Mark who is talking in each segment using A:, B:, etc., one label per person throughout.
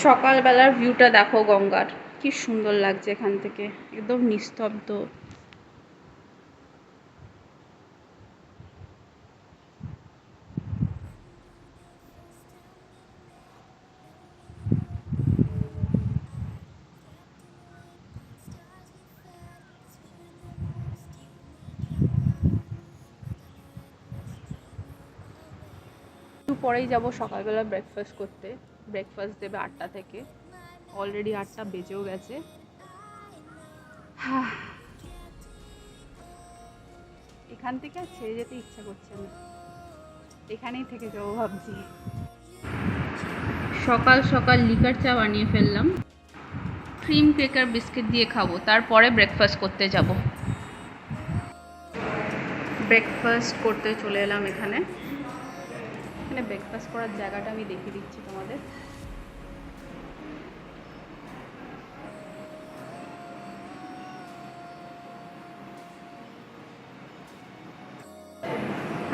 A: সকালবেলার ভিউটা দেখো গঙ্গার, কি সুন্দর লাগছে এখান থেকে, একদম নিস্তব্ধ। একটু পরেই যাব সকালবেলা ব্রেকফাস্ট করতে। ব্রেকফাস্ট দেবে 8টা থেকে, অলরেডি 8টা বেজেও গেছে। এখান থেকে আর ছেড়ে যেতে ইচ্ছা করছে না, এখানেই থেকে যাবো ভাবছি। সকাল সকাল লিকার চা বানিয়ে ফেললাম, ক্রিম কেকার বিস্কিট দিয়ে খাবো, তারপরে ব্রেকফাস্ট করতে যাব। ব্রেকফাস্ট করতে চলে এলাম এখানে। এখানে ব্রেকফাস্ট করার জায়গাটা আমি দেখিয়ে দিচ্ছি তোমাদের।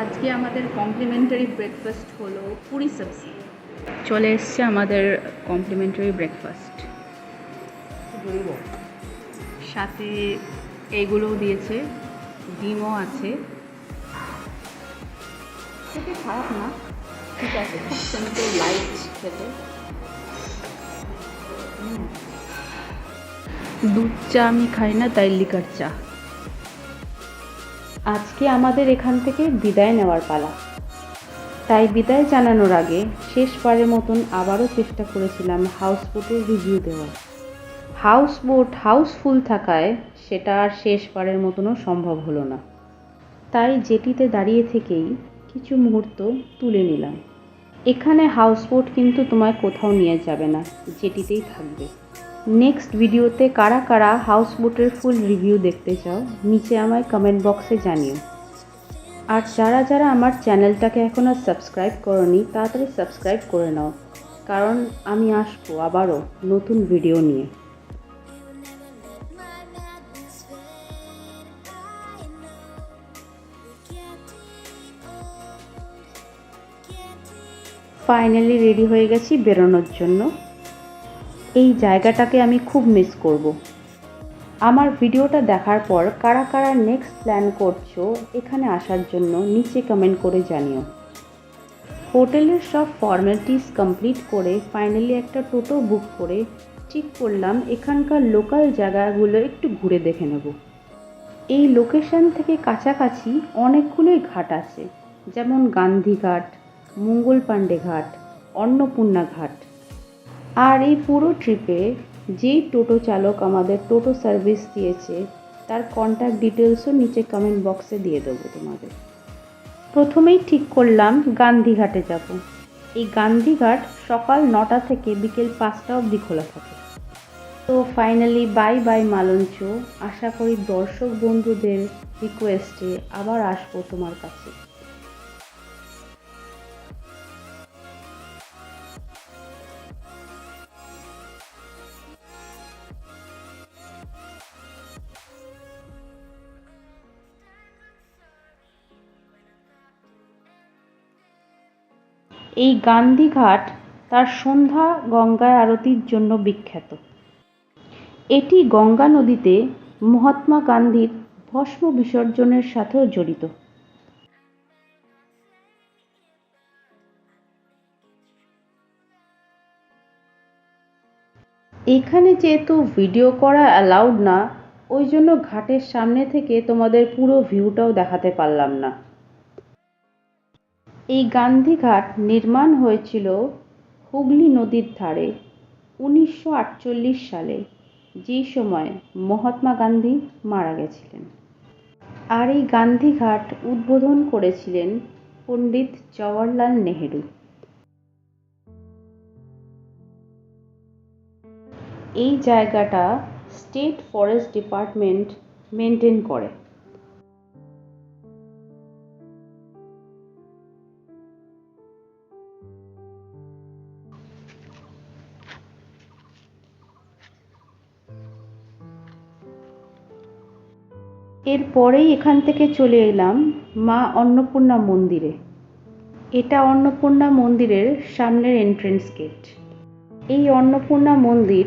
A: আজকে আমাদের কমপ্লিমেন্টারি ব্রেকফাস্ট হলো পুরি সবজি। চলে এসছে আমাদের কমপ্লিমেন্টারি ব্রেকফাস্ট, সাথে এইগুলোও দিয়েছে, ডিমও আছে। খেতে খারাপ না, ঠিক আছে, খুব সিম্পল লাইট খেতে। দুধ চা আমি খাই না, তাই লিকার চা। আজকে আমাদের এখান থেকে বিদায় নেওয়ার পালা, তাই বিদায় জানানোর আগে শেষবারের মতন আবারও চেষ্টা করেছিলাম হাউসবোটের রিভিউ দেওয়ার। হাউসবোট হাউসফুল থাকায় সেটা আর শেষবারের মতনও সম্ভব হলো না, তাই জেটিতে দাঁড়িয়ে থেকেই কিছু মুহূর্ত তুলে নিলাম। এখানে হাউসবোট কিন্তু তোমায় কোথাও নিয়ে যাবে না, জেটিতেই থাকবে। নেক্সট ভিডিওতে কারা কারা হাউসবোটের ফুল রিভিউ দেখতে চাও নিচে আমায় কমেন্ট বক্সে জানিও। আর যারা যারা আমার চ্যানেলটাকে এখনও সাবস্ক্রাইব করোনি তাড়াতাড়ি সাবস্ক্রাইব করে নাও, কারণ আমি আসবো আবারও নতুন ভিডিও নিয়ে। ফাইনালি রেডি হয়ে গেছি বেরোনোর জন্য। এই জায়গাটাকে আমি খুব মিস করব। আমার ভিডিওটা দেখার পর কারা কারা নেক্সট প্ল্যান করছো এখানে আসার জন্য নিচে কমেন্ট করে জানিও। হোটেলের সব ফর্মালিটিস কমপ্লিট করে ফাইনালি একটা টোটো বুক করে ঠিক করলাম এখানকার লোকাল জায়গাগুলো একটু ঘুরে দেখে নেব। এই লোকেশন থেকে কাছাকাছি অনেকগুলোই ঘাট আছে, যেমন গান্ধীঘাট, মঙ্গল পাণ্ডে ঘাট, অন্নপূর্ণা ঘাট। আর এই পুরো ট্রিপে যেই টোটো চালক আমাদের টোটো সার্ভিস দিয়েছে তার কন্ট্যাক্ট ডিটেলসও নিচে কমেন্ট বক্সে দিয়ে দেবো তোমাদের। প্রথমেই ঠিক করলাম গান্ধীঘাটে যাব। এই গান্ধীঘাট সকাল 9টা থেকে বিকেল 5টা অবধি খোলা থাকে। তো ফাইনালি বাই বাই মালঞ্চ। আশা করি দর্শক বন্ধুদের রিকোয়েস্টে আবার আসবো তোমার কাছে। এই গান্ধীঘাট তার সন্ধ্যা গঙ্গায় আরতির জন্য বিখ্যাত। এটি গঙ্গা নদীতে মহাত্মা গান্ধীর ভস্ম বিসর্জনের সাথেও জড়িত। এখানে যেহেতু ভিডিও করা অ্যালাউড না, ওই জন্য ঘাটের সামনে থেকে তোমাদের পুরো ভিউটাও দেখাতে পারলাম না। এই গান্ধীঘাট নির্মাণ হয়েছিল হুগলি নদীর ধারে 1948 সালে, যেই সময় মহাত্মা গান্ধী মারা গেছিলেন। আর এই গান্ধীঘাট উদ্বোধন করেছিলেন পণ্ডিত জওহরলাল নেহেরু। এই জায়গাটা স্টেট ফরেস্ট ডিপার্টমেন্ট মেনটেন করে। এরপরেই এখান থেকে চলে এলাম মা অন্নপূর্ণা মন্দিরে। এটা অন্নপূর্ণা মন্দিরের সামনের এন্ট্রেন্স গেট। এই অন্নপূর্ণা মন্দির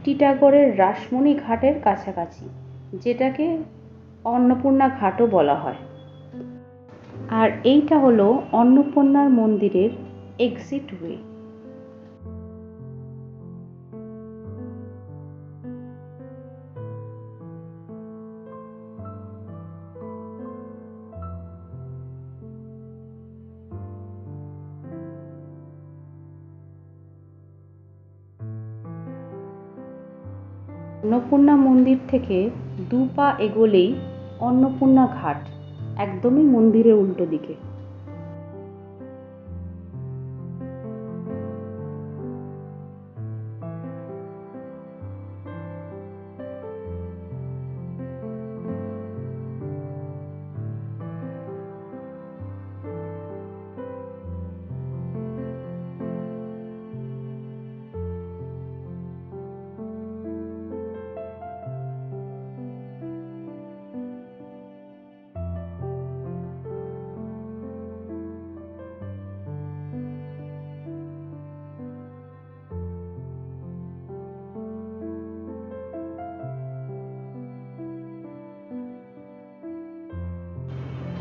A: টিটাগড়ের রাসমণি ঘাটের কাছাকাছি, যেটাকে অন্নপূর্ণা ঘাটও বলা হয়। আর এইটা হলো অন্নপূর্ণার মন্দিরের এক্সিট ওয়ে। অন্নপূর্ণা মন্দির থেকে 2 পা এগোলেই অন্নপূর্ণা ঘাট, একদমই মন্দিরের উল্টো দিকে।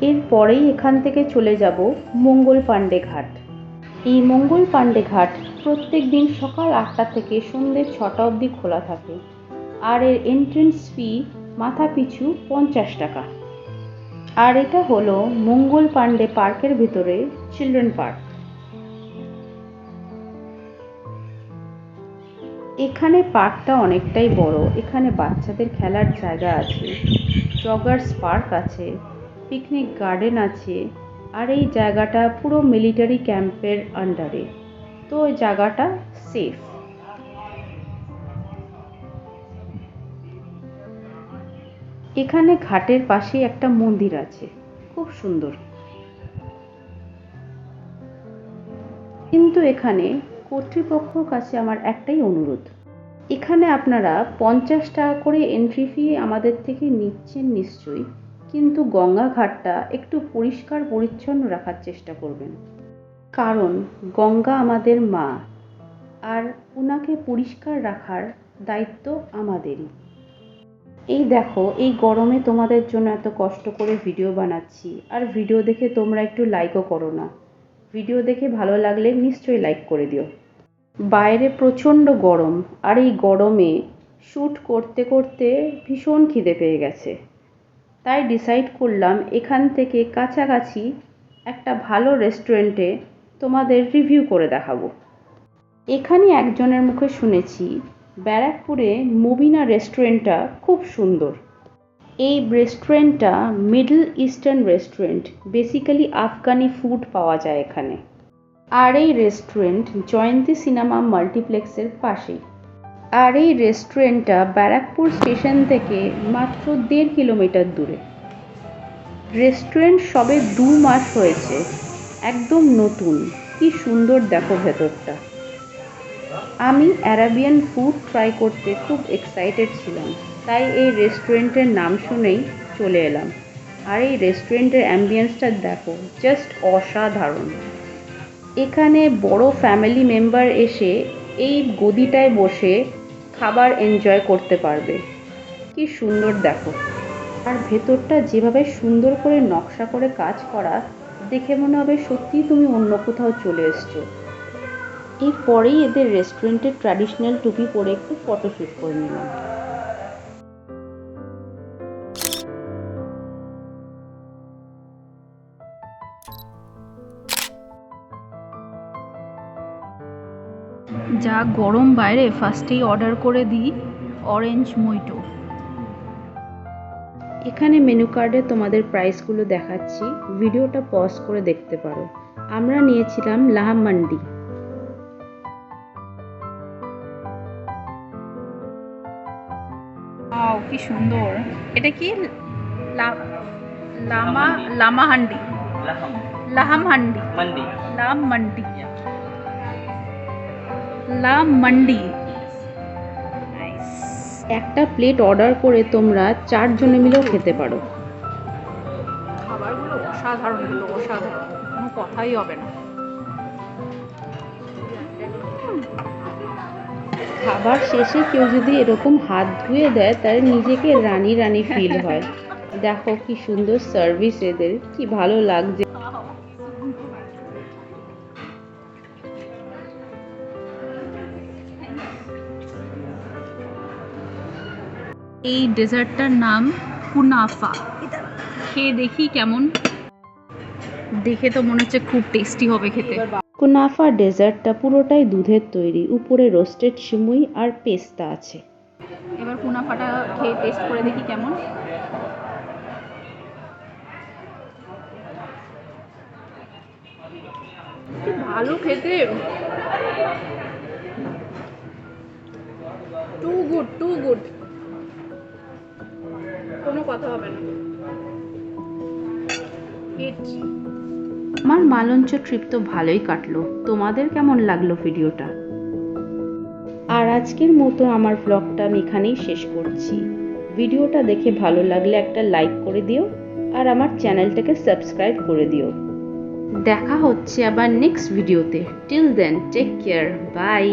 A: এরপরেই এখান থেকে চলে যাব মঙ্গল পাণ্ডে ঘাট। এই মঙ্গল পাণ্ডে ঘাট প্রত্যেক দিন সকাল 8টা থেকে সন্ধ্যে 6টা অবধি খোলা থাকে, আর এর এন্ট্রেন্স ফি মাথা পিছু 50 টাকা। আর এটা হলো মঙ্গল পাণ্ডে পার্কের ভিতরে চিলড্রেন পার্ক। এখানে পার্কটা অনেকটাই বড়। এখানে বাচ্চাদের খেলার জায়গা আছে, জগার্স পার্ক আছে, পিকনিক গার্ডেন আছে, আর এই জায়গাটা পুরো মিলিটারি ক্যাম্পের আন্ডারে, তো এই জায়গাটা সেফ। এখানে ঘাটের পাশে একটা মন্দির আছে, খুব সুন্দর। কিন্তু এখানে কর্তৃপক্ষের কাছে আমার একটাই অনুরোধ, এখানে আপনারা 50 টাকা করে এন্ট্রি ফি আমাদের থেকে নিচ্ছেন নিশ্চয়ই, কিন্তু গঙ্গা ঘাটটা একটু পরিষ্কার পরিচ্ছন্ন রাখার চেষ্টা করবেন, কারণ গঙ্গা আমাদের মা, আর ওনাকে পরিষ্কার রাখার দায়িত্ব আমাদেরই। এই দেখো, এই গরমে তোমাদের জন্য এত কষ্ট করে ভিডিও বানাচ্ছি, আর ভিডিও দেখে তোমরা একটু লাইকও করো না। ভিডিও দেখে ভালো লাগলে নিশ্চয়ই লাইক করে দিও। বাইরে প্রচণ্ড গরম, আর এই গরমে শ্যুট করতে করতে ভীষণ খিদে পেয়ে গেছে, তাই ডিসাইড করলাম এখান থেকে কাছাকাছি একটা ভালো রেস্টুরেন্টে তোমাদের রিভিউ করে দেখাবো। এখানে একজনের মুখে শুনেছি ব্যারাকপুরে মুবিনা রেস্টুরেন্টটা খুব সুন্দর। এই রেস্টুরেন্টটা middle eastern restaurant, basically Afghani food পাওয়া যায় এখানে। আর এই রেস্টুরেন্ট জয়ন্তী সিনেমা মাল্টিপ্লেক্সের পাশেই। আর এই রেস্টুরেন্টটা ব্যারাকপুর স্টেশন থেকে মাত্র 1.5 কিলোমিটার দূরে। রেস্টুরেন্ট সবে 2 মাস হয়েছে, একদম নতুন। কি সুন্দর দেখো ভেতরটা। আমি অ্যারাবিয়ান ফুড ট্রাই করতে খুব এক্সাইটেড ছিলাম, তাই এই রেস্টুরেন্টের নাম শুনেই চলে এলাম। আর এই রেস্টুরেন্টের অ্যাম্বিয়েন্সটা দেখো, জাস্ট অসাধারণ। এখানে বড় ফ্যামিলি মেম্বার এসে এই গদিটায় বসে খাবার এনজয় করতে পারবে। কি সুন্দর দেখো। আর ভেতরটা যেভাবে সুন্দর করে নকশা করে কাজ করা, দেখে মনে হবে সত্যিই তুমি অন্য কোথাও চলে এসছো। এরপরেই এদের রেস্টুরেন্টের ট্র্যাডিশনাল টুপি পরে একটু ফটোশ্যুট করে নিলাম। যা গরম বাইরে, ফার্স্টেই অর্ডার করে দিই অরেঞ্জ মোইটো। এখানে মেনু কার্ডে তোমাদের প্রাইসগুলো দেখাচ্ছি, ভিডিওটা পজ করে দেখতে পারো। আমরা নিয়েছিলাম লাহাম মান্ডি। কি সুন্দর। এটা কি লামা হান্ডি, লাহাম হান্ডি, লাম মান্ডি, লাম মান্ডি। একটা প্লেট অর্ডার করে তোমরা 4 জনে মিলেও খেতে পারো। খাবারগুলো অসাধারণ, অসাধারণ, কোনো কথাই হবে না। খাবার শেষে কেউ যদি এরকম হাত ধুয়ে দেয় তাহলে নিজেকে রানী রানী ফিল হয়। দেখো কি সুন্দর সার্ভিস এদের, কি ভালো লাগছে।
B: এই ডেজার্টটার নাম কুনাফা। খেয়ে দেখি কেমন, দেখে তো মনে হচ্ছে খুব টেস্টি হবে খেতে।
A: কুনাফা ডেজার্টটা পুরোটাই দুধের তৈরি, উপরে রোস্টেড সিমুই আর পেস্তা আছে।
B: এবার কুনাফাটা খেয়ে টেস্ট করে দেখি কেমন। কি ভালো খেতে, টু গুড টু গুড, কোনো কথা হবে না।
A: আমার মালঞ্চ ট্রিপ তো ভালোই কাটলো। তোমাদের কেমন লাগলো ভিডিওটা? আর আজকের মতো আমার ব্লগটা আমি এখানেই শেষ করছি। ভিডিওটা দেখে ভালো লাগলে একটা লাইক করে দিও আর আমার চ্যানেলটাকে সাবস্ক্রাইব করে দিও। দেখা হচ্ছে আবার নেক্সট ভিডিওতে। Till then take care, by.